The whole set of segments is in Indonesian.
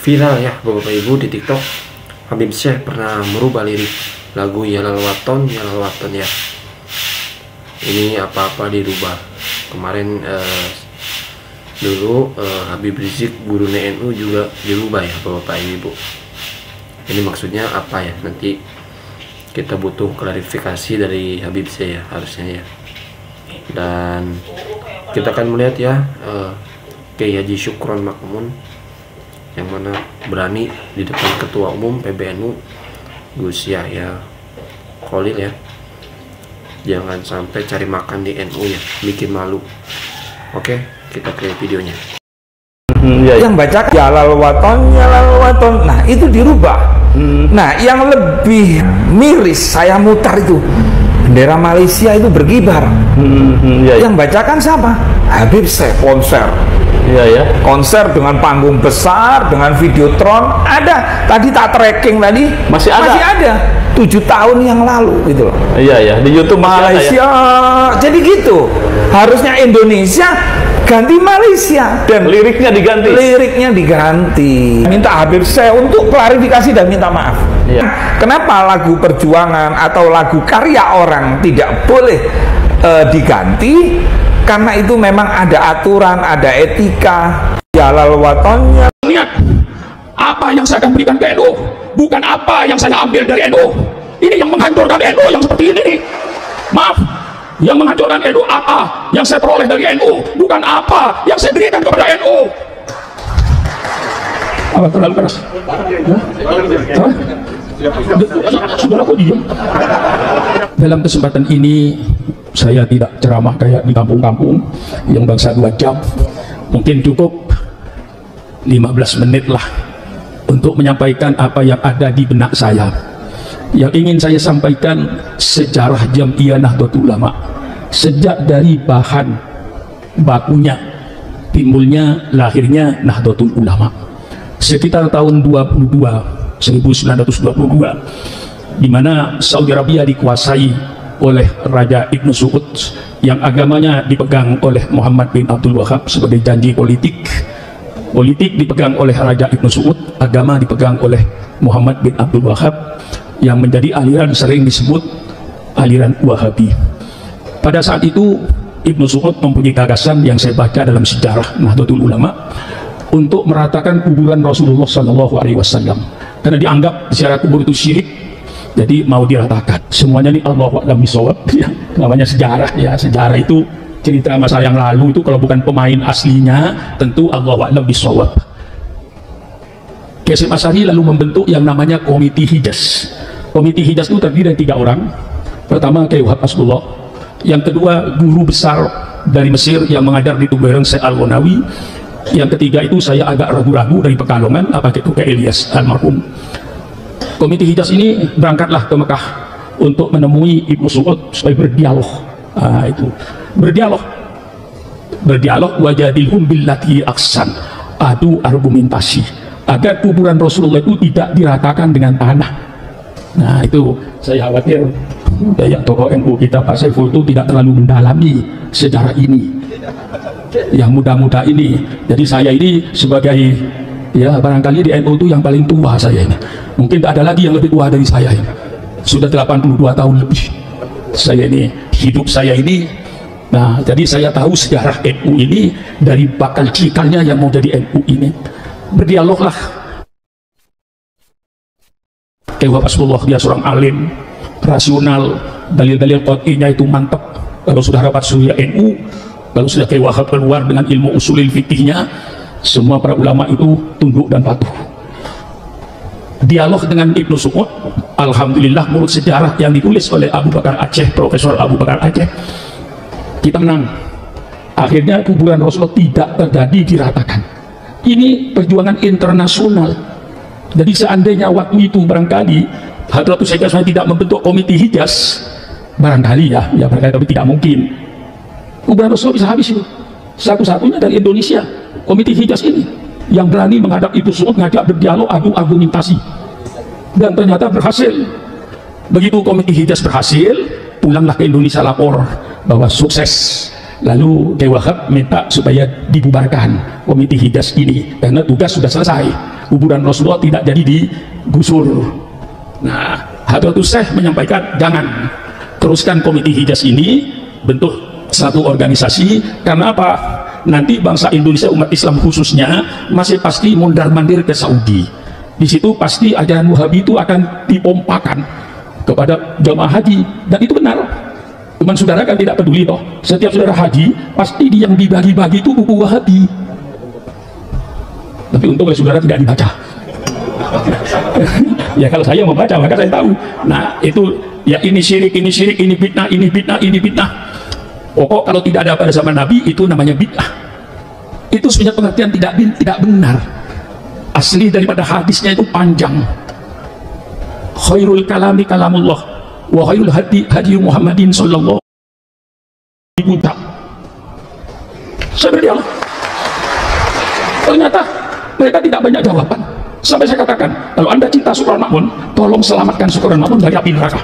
Viral ya Bapak Ibu di TikTok, Habib Syekh pernah merubah lirik lagu Ya Lal Waton ya. Ini apa-apa dirubah. Kemarin dulu Habib Rizik guru NU juga dirubah ya Bapak Ibu. Ini maksudnya apa ya? Nanti kita butuh klarifikasi dari Habib Syekh ya, harusnya ya. Dan kita akan melihat ya Kiai Haji Syukron Makmun yang mana berani di depan Ketua Umum PBNU Gus Yahya Khalil ya, jangan sampai cari makan di NU ya, bikin malu. Oke, kita ke videonya. Yang baca ya lal waton, nah itu dirubah. Nah yang lebih miris saya mutar itu bendera Malaysia itu berkibar. Yang bacakan siapa? Habib Syekh konser. Konser dengan panggung besar, dengan videotron ada. Tadi tak tracking tadi masih ada 7 tahun yang lalu gitu loh. Di YouTube Malaysia ya? Jadi gitu, harusnya Indonesia ganti Malaysia dan liriknya diganti. Minta Habib Syekh untuk klarifikasi dan minta maaf. Kenapa lagu perjuangan atau lagu karya orang tidak boleh diganti? Karena itu memang ada aturan, ada etika. Ya lal watonnya. Lihat apa yang saya akan berikan ke NU, bukan apa yang saya ambil dari NU. Ini yang menghancurkan NU yang seperti ini nih. Maaf, yang menghancurkan NU apa yang saya peroleh dari NU, bukan apa yang saya berikan kepada NU. Apa terlalu keras? Sudah aku diam. Dalam kesempatan ini saya tidak ceramah kayak di kampung-kampung yang bangsa 2 jam. Mungkin cukup 15 menit lah untuk menyampaikan apa yang ada di benak saya. Yang ingin saya sampaikan sejarah Jam'iyah Nahdlatul Ulama sejak dari bahan bakunya, timbulnya, lahirnya Nahdlatul Ulama sekitar tahun 1922, di mana Saudi Arabia dikuasai oleh Raja Ibnu Saud yang agamanya dipegang oleh Muhammad bin Abdul Wahab sebagai janji politik. Politik dipegang oleh Raja Ibnu Saud, agama dipegang oleh Muhammad bin Abdul Wahab yang menjadi aliran sering disebut aliran Wahabi. Pada saat itu Ibnu Saud mempunyai gagasan yang saya baca dalam sejarah Nahdlatul Ulama untuk meratakan kuburan Rasulullah SAW karena dianggap secara kubur itu syirik. Jadi mau diratakan semuanya. Ini Allahu a'lam bishawab ya, namanya sejarah ya. Sejarah itu cerita masa yang lalu, itu kalau bukan pemain aslinya tentu Allahu a'lam bishawab. Hasyim Asy'ari lalu membentuk yang namanya Komite Hijaz. Komite Hijaz itu terdiri dari 3 orang. Pertama Kiai Wahab Asbullah, yang kedua guru besar dari Mesir yang mengajar di Tubareng Syekh Al-Ghonawi, yang ketiga itu saya agak ragu-ragu dari Pekalongan, apa itu Kiai Ilyas almarhum. Komite Hijaz ini berangkatlah ke Mekah untuk menemui Ibnu Saud supaya berdialog. Itu berdialog wajadilhum billati aksan, adu argumentasi agar kuburan Rasulullah itu tidak diratakan dengan tanah. Nah itu saya khawatir yang tokoh NU kita Pak Saiful itu tidak terlalu mendalami sejarah ini yang muda-muda ini. Jadi saya ini sebagai ya barangkali di NU itu yang paling tua saya ini. Mungkin tak ada lagi yang lebih tua dari saya ini. Sudah 82 tahun lebih saya ini, hidup saya ini. Nah jadi saya tahu sejarah NU ini dari bakal cikalnya yang mau jadi NU ini. Berdialoglah. Kiai Wahab Asbullah dia seorang alim, rasional, dalil-dalil qat'inya itu mantap. Kalau sudah rapat surya NU, kalau sudah Kiai Wahab keluar dengan ilmu usulil fikihnya, semua para ulama itu tunduk dan patuh. Dialog dengan Ibnu Saud, alhamdulillah menurut sejarah yang ditulis oleh Abu Bakar Aceh, Profesor Abu Bakar Aceh, kita menang. Akhirnya kuburan Rasulullah tidak terjadi diratakan. Ini perjuangan internasional. Jadi seandainya waktu itu barangkali Hadratus Syekh tidak membentuk Komite Hijaz, barangkali ya barangkali, tapi tidak mungkin kuburan Rasulullah bisa habis itu. Satu-satunya dari Indonesia Komite Hijaz ini yang berani menghadap Ibnu Saud, ngajak berdialog, adu argumentasi, dan ternyata berhasil. Begitu Komite Hijaz berhasil, pulanglah ke Indonesia lapor bahwa sukses. Lalu Kiai Wahab minta supaya dibubarkan Komite Hijaz ini karena tugas sudah selesai. kuburan Rasulullah tidak jadi digusur. Nah, Hadratus Syekh menyampaikan jangan teruskan Komite Hijaz ini bentuk satu organisasi. Karena apa? Nanti bangsa Indonesia, umat Islam khususnya, masih pasti mondar-mandir ke Saudi. Di situ pasti ajaran Wahabi itu akan dipompakan kepada jamaah haji, dan itu benar. Cuman saudara kan tidak peduli toh. Setiap saudara haji pasti yang dibagi-bagi itu buku Wahabi. Tapi untung saudara tidak dibaca. Ya kalau saya membaca maka saya tahu. Nah itu ya, ini syirik, ini syirik, ini bid'ah, ini bid'ah, ini bid'ah. Pokok kalau tidak ada pada zaman Nabi itu namanya bid'ah. Itu sebenarnya pengertian tidak benar. Asli daripada hadisnya itu panjang. Khairul kalami kalamullah wa khairul hadi hadi Muhammadin sallallahu alaihi wasallam. Sebenarnya ternyata mereka tidak banyak jawaban. Sampai saya katakan, kalau Anda cinta Syukuran Makmun, tolong selamatkan Syukuran Makmun dari api neraka.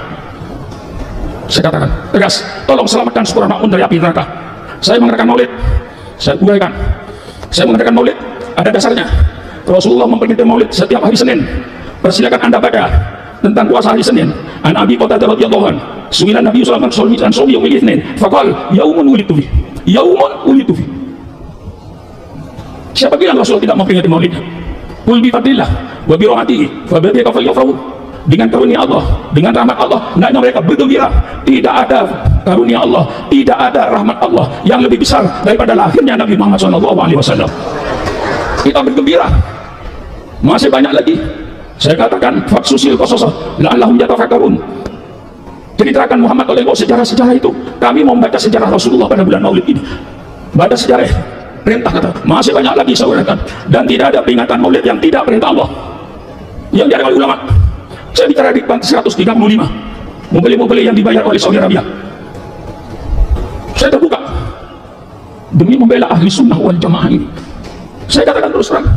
Saya katakan tegas, tolong selamatkan Syukuran Makmun dari api neraka. Saya mengadakan maulid, saya uraikan. Saya mengadakan maulid, ada dasarnya. Rasulullah memperintahkan maulid setiap hari Senin. Persilakan Anda baca tentang puasa hari Senin. An Abi Qatadah radhiyallahu anhu, su'ilan Nabi sallallahu alaihi wasallam an shaumi yaumil itsnin, faqala yaumun wulidtu fi. Yaumun wulidtu fi. Siapa bilang Rasul tidak memperingati maulid? Qul bi fadlillah wa bi rahmatihi fa bi dzalika falyafrahu. Dengan karunia Allah, dengan rahmat Allah, hendaknya mereka bergembira. Tidak ada karunia Allah, tidak ada rahmat Allah yang lebih besar daripada lahirnya Nabi Muhammad SAW. Kita bergembira. Masih banyak lagi. Saya katakan faksusil qasasah la'allahum yatafakkarun. Ceritakan Muhammad oleh sejarah-sejarah itu. Kami mau membaca sejarah Rasulullah pada bulan Maulid ini. Baca sejarah, perintah kata. Masih banyak lagi saya uraikan. Dan tidak ada peringatan Maulid yang tidak perintah Allah, yang diadakan oleh ulama. Saya bicara di 135 mobil-mobil yang dibayar oleh Saudi Arabia. Saya terbuka demi membela ahli sunnah wal jamaah ini. Saya katakan terus terang,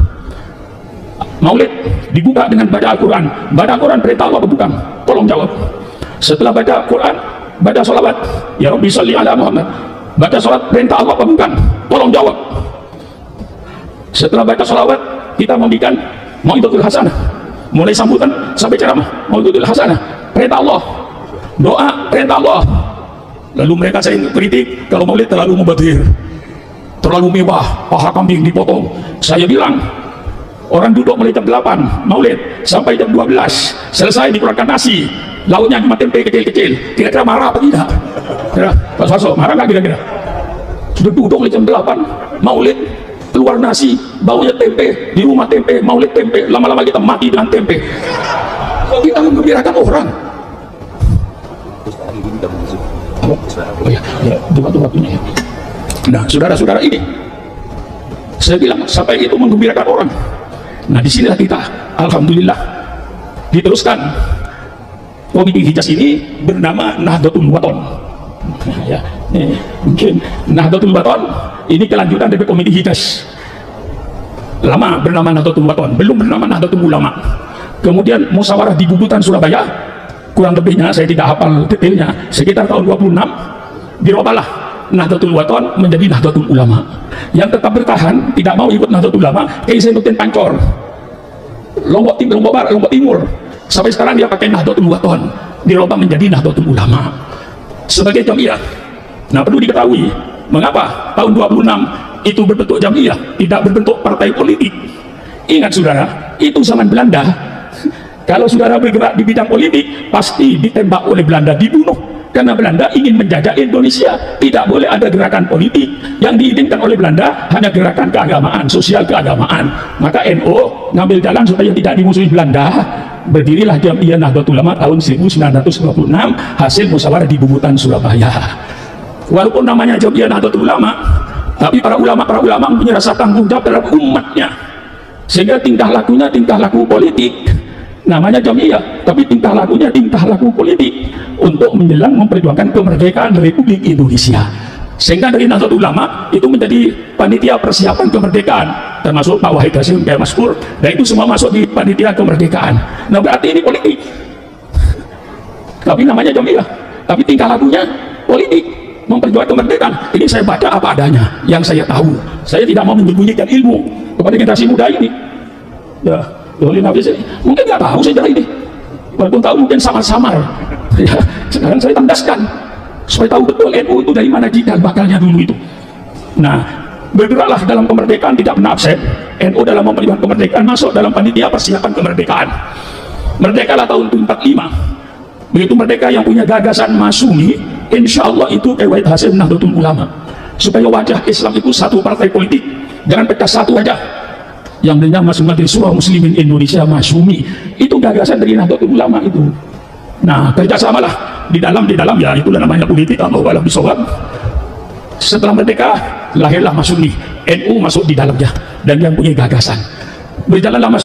maulid dibuka dengan baca Al-Quran. Baca Al-Quran perintah Allah bukan? Tolong jawab. Setelah baca Al-Quran, baca sholawat, ya Rabbi sholli ala Muhammad. Baca sholat perintah Allah bukan? Tolong jawab. Setelah baca sholawat, kita memberikan mau'izatul hasanah, mulai sambutan sampai ceramah, mau'izatul hasanah, perintah Allah. Doa perintah Allah. Lalu mereka saya kritik kalau maulid terlalu mubadir, terlalu mewah, paha kambing dipotong. Saya bilang orang duduk mulai jam 8 maulid sampai jam 12, selesai dikeluarkan nasi, lauknya cuma tempe kecil-kecil. Kira-kira marah apa tidak? Kira Pak Swaso marah nggak kira-kira? Sudah duduk mulai jam 8 maulid, keluar nasi, baunya tempe, di rumah tempe, maulid tempe, lama-lama kita mati dengan tempe. Kita menggembirakan orang. Oh ya, waktunya ya. Nah, saudara-saudara ini, saya bilang sampai itu menggembirakan orang. Nah, disinilah kita, alhamdulillah, diteruskan. Komite Hijaz ini bernama Nahdlatul Wathon. Ya, mungkin Nahdlatul Wathon ini kelanjutan dari Komite Hijaz. Lama bernama Nahdlatul Wathon, belum bernama Nahdlatul Ulama. Kemudian musyawarah di Bubutan Surabaya, kurang lebihnya saya tidak hafal detailnya, sekitar tahun 26 dirubahlah Nahdlatul Wathon menjadi Nahdlatul Ulama. Yang tetap bertahan tidak mau ikut Nahdlatul Ulama Kiai Zainuddin Pancor, Lombok Barat, Lombok Timur. Sampai sekarang dia pakai Nahdlatul Wathon, dirubah menjadi Nahdlatul Ulama sebagai jamiah. Nah, perlu diketahui mengapa tahun 26 itu berbentuk jamiah, tidak berbentuk partai politik. Ingat saudara, itu zaman Belanda. Kalau saudara bergerak di bidang politik, pasti ditembak oleh Belanda, dibunuh. Karena Belanda ingin menjajah Indonesia. Tidak boleh ada gerakan politik. Yang diizinkan oleh Belanda hanya gerakan keagamaan, sosial keagamaan. Maka NU ngambil jalan supaya tidak dimusuhi Belanda. Berdirilah Jamiah Nahdlatul Ulama tahun 1926 hasil musyawarah di Bubutan Surabaya. Walaupun namanya Jamiah Nahdlatul Ulama, tapi para ulama punya rasa tanggung jawab terhadap umatnya. Sehingga tingkah lakunya tingkah laku politik. Namanya jamiah, tapi tingkah lakunya tingkah laku politik untuk menjelang memperjuangkan kemerdekaan Republik Indonesia. Sehingga dari Nahdlatul Ulama itu menjadi panitia persiapan kemerdekaan, termasuk Pak Wahid Hasyim, Kiai Maskur, dan itu semua masuk di panitia kemerdekaan. Nah, berarti ini politik, tapi namanya jamiah, tapi tingkah lakunya politik, memperjuangkan kemerdekaan. Ini saya baca apa adanya, yang saya tahu. Saya tidak mau menyembunyikan ilmu kepada generasi muda ini. Ya. Dolin Hafiz ini mungkin nggak tahu sejarah ini, walaupun tahu mungkin samar-samar. Ya, sekarang saya tandaskan supaya tahu betul NU itu dari mana cikal bakalnya dulu itu. Nah, bergeraklah dalam kemerdekaan, tidak pernah absen. NU dalam memperjuangkan kemerdekaan masuk dalam panitia persiapan kemerdekaan. Merdekalah tahun 45. Begitu merdeka yang punya gagasan Masyumi, insya Allah itu Wahid Hasim Nahdlatul Ulama, supaya wajah Islam itu satu partai politik, jangan pecah satu wajah. Yang bernama Majelis Syura Muslimin Indonesia Masyumi, itu gagasan dari Nahdlatul Ulama itu. Nah, kerjasamalah di dalam ya itulah namanya politik. Allah a'lam bishawab. Setelah merdeka lahirlah Masyumi, NU masuk di dalamnya dan yang punya gagasan. Berjalanlah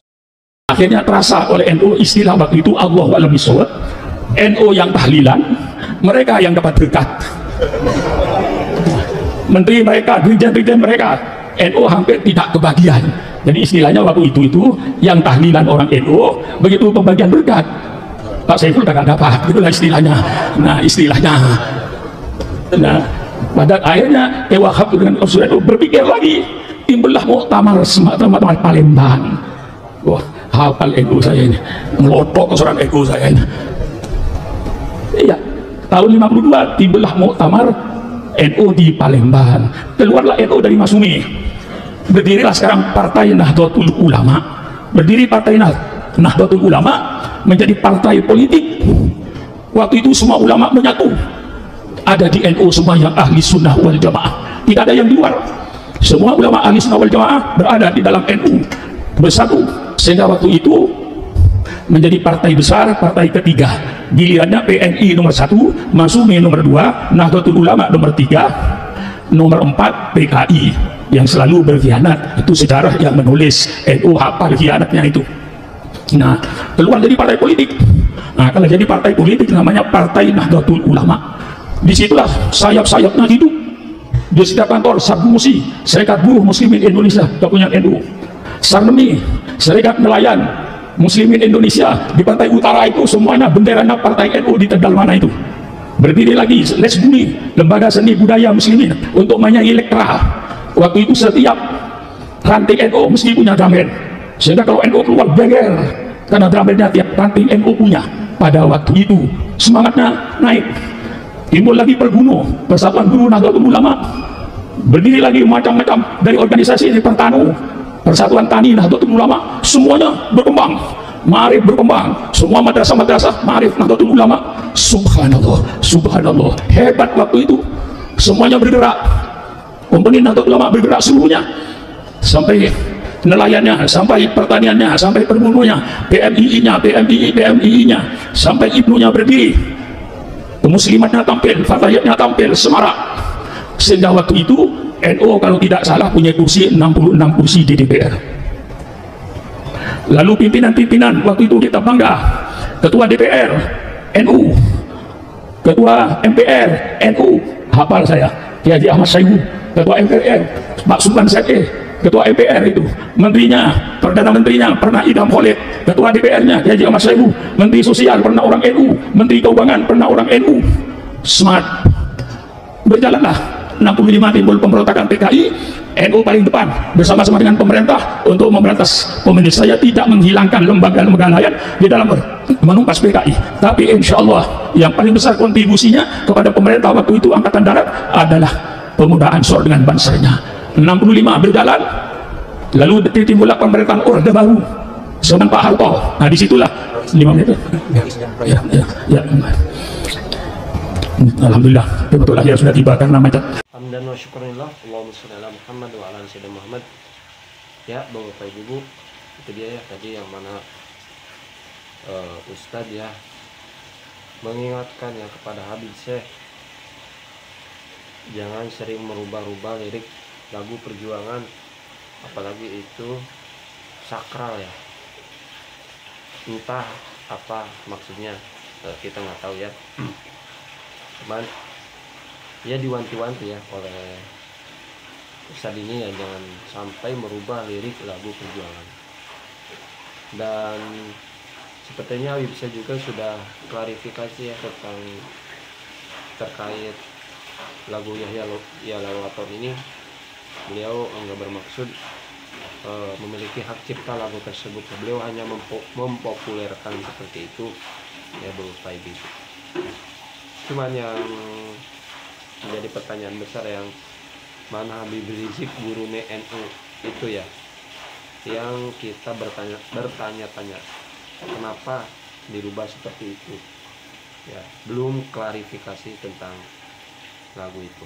akhirnya terasa oleh NU istilah waktu itu Allah a'lam bishawab. NU yang tahlilan, mereka yang dapat berkat. Menteri mereka, dirjen-dirjen mereka, NU hampir tidak kebagian. Jadi istilahnya waktu itu yang tahlilan orang NU, begitu pembagian berkat Pak Saiful udah gak dapat, itulah istilahnya. Nah, istilahnya. Nah, pada akhirnya Wahab dengan Rasulullah itu berpikir lagi, timbullah muktamar Palembang. Wah, hafal NU saya ini, melotok ke seorang NU saya ini. Iya, tahun 52 timbullah muktamar NU di Palembang. Keluarlah NU dari Masyumi. Berdirilah sekarang Partai Nahdlatul Ulama. Berdiri Partai Nahdlatul Ulama menjadi partai politik. Waktu itu semua ulama menyatu. Ada di NU semua yang ahli sunnah wal jamaah. Tidak ada yang di luar. Semua ulama ahli sunnah wal jamaah berada di dalam NU, bersatu. Sehingga waktu itu menjadi partai besar, partai ketiga. Gilirannya PNI nomor 1, Masyumi nomor 2, Nahdlatul Ulama nomor 3, nomor 4 PKI yang selalu berkhianat. Itu sejarah yang menulis, NU hafal khianatnya itu. Nah, keluar dari partai politik. Nah, kalau jadi partai politik namanya Partai Nahdlatul Ulama. Disitulah sayap-sayapnya hidup. Di setiap kantor Sarmusi, Serikat Buruh Muslimin Indonesia, gabungan NU. Sarnemi, Serikat Nelayan Muslimin Indonesia, di pantai utara itu semuanya benderanya partai NU di Tegal mana itu. Berdiri lagi Lesbuni, Lembaga Seni Budaya Muslimin, untuk menyanyi lekra. Waktu itu setiap ranting NU mesti punya dramen, sehingga kalau NU keluar beger, karena dramennya tiap ranting NU punya. Pada waktu itu semangatnya naik. Timbul lagi Perguno, Persatuan Guru Nahdlatul Ulama. Berdiri lagi macam-macam dari organisasi di Pertanu, Persatuan Tani Nahdlatul Ulama, semuanya berkembang. Ma'arif berkembang, semua madrasah-madrasah Ma'arif Nahdlatul Ulama. Subhanallah, subhanallah, hebat waktu itu. Semuanya bergerak, komponen Nahdlatul Ulama bergerak seluruhnya, sampai nelayannya, sampai pertaniannya, sampai perburuannya, PMII-nya, PMII-nya, sampai Ibnunya berdiri, Muslimatnya tampil, Fatayatnya tampil, semarak. Sehingga waktu itu NU kalau tidak salah punya kursi 66 kursi di DPR. Lalu pimpinan-pimpinan waktu itu kita bangga. Ketua DPR NU, Ketua MPR NU, hafal saya, Kiai Haji Ahmad Syaihu. Ketua MPR Pak Subhan Sete, Ketua MPR itu, menterinya, Perdana Menterinya pernah Idham Khalid, Ketua DPR-nya Kiai Haji Ahmad Syaihu, Menteri Sosial pernah orang NU, Menteri Keuangan pernah orang NU. Smart. Berjalanlah 65 timbul pemberontakan PKI, NU paling depan bersama-sama dengan pemerintah untuk memberantas komunis. Saya tidak menghilangkan lembaga-lembaga lain di dalam menumpas PKI, tapi insya Allah yang paling besar kontribusinya kepada pemerintah waktu itu Angkatan Darat adalah pemuda Ansor dengan Bansernya. 65 berjalan, lalu timbullah pemerintahan Orde Baru zaman Pak Harto. Nah, disitulah 5 menit. Ya. Alhamdulillah, betul akhirnya sudah tiba karena macet. Hamdan wa syukurillah, Allahumma sholli ala Muhammad wa ala sayyidina Muhammad. Ya, Bapak Ibu, itu dia ya tadi yang mana Ustadz ya mengingatkan ya kepada Habib Syekh, jangan sering merubah-rubah lirik lagu perjuangan, apalagi itu sakral ya. Entah apa maksudnya, kita nggak tahu ya. Cuman ya diwanti-wanti ya oleh Ustadz ini ya, jangan sampai merubah lirik lagu perjuangan. Dan sepertinya Habib Syekh juga sudah klarifikasi ya tentang terkait lagu Yahya Lal Waton ini. Beliau enggak bermaksud memiliki hak cipta lagu tersebut. Beliau hanya mempopulerkan seperti itu ya Bro Taibi. Cuman yang menjadi pertanyaan besar, yang mana Habib Rizik gurune NU itu ya, yang kita bertanya-tanya kenapa dirubah seperti itu ya. Belum klarifikasi tentang lagu itu.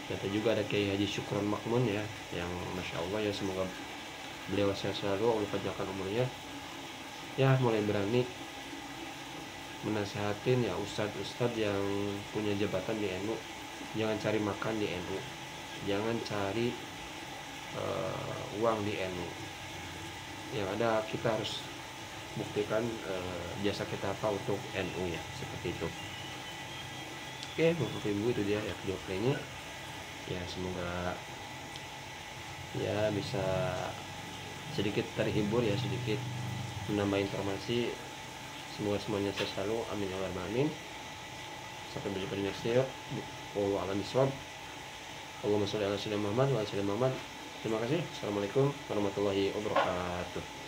Ternyata juga ada Kiai Haji Syukron Makmun ya, yang Masya Allah ya, semoga beliau sehat selalu, Allah panjangkan umurnya ya, mulai berani menasehatin ya ustadz-ustadz yang punya jabatan di NU. Jangan cari makan di NU, jangan cari uang di NU. Yang ada kita harus buktikan jasa kita apa untuk NU ya, seperti itu. Oke Bapak Ibu, itu dia ya video playnya ya, semoga ya bisa sedikit terhibur ya, sedikit menambah informasi. Semoga semuanya sehat selalu, amin ya rabbal alamin. Sampai berjumpa di next video. Wallahu a'lam bishawab. Allahumma sholli ala sayyidina Muhammad wa ala sayyidina Muhammad. Terima kasih. Assalamualaikum warahmatullahi wabarakatuh.